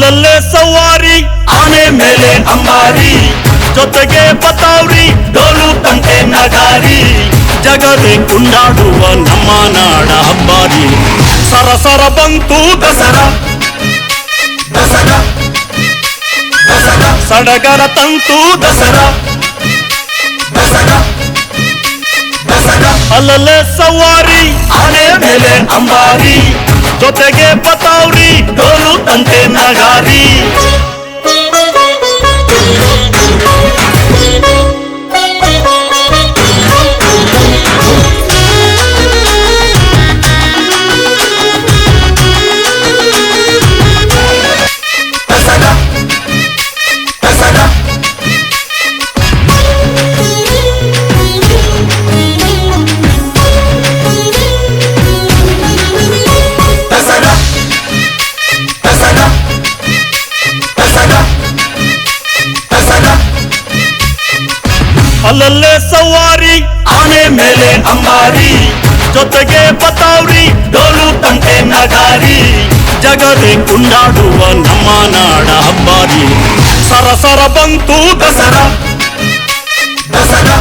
ಅಲ್ಲಲ್ಲೇ ಸವಾರಿ ಆನೆ ಮೇಲೆ ಅಂಬಾರಿ, ಜೊತೆಗೆ ಬತಾವ್ರಿ ಡೋಲು ತಂಟೆ ನಗಾರಿ, ಜಗವೇ ಕುಂಡಾಡುವ ನಮ್ಮ ನಾಡ ಹಬ್ಬಾರಿ. ಸರಸರ ಬಂತು ದಸರಾ ದಸರಾ ದಸರಾ, ಸಡಗರ ತಂತು ದಸರಾ ದಸರಾ ದಸರಾ. ಅಲ್ಲಲ್ಲೇ ಸವಾರಿ ಆನೆ ಮೇಲೆ ಅಂಬಾರಿ, ಜೊತೆಗೆ ಬತಾವ್ರಿ ಡೋಲು ತಂಟೆ ನಗಾರಿ. ಅಲ್ಲಲ್ಲೇ ಸವಾರಿ ಆನೆ ಮೇಲೆ ಅಂಬಾರಿ, ಜೊತೆಗೆ ಬತಾವ್ರಿ ಡೋಲು ತಂಟೆ ನಗಾರಿ, ಜಗವೇ ಕುಂಡಾಡುವ ನಮ್ಮ ನಾಡ ಹಬ್ಬಾರಿ. ಸರಸರ ಬಂತು ದಸರಾ ದಸರಾ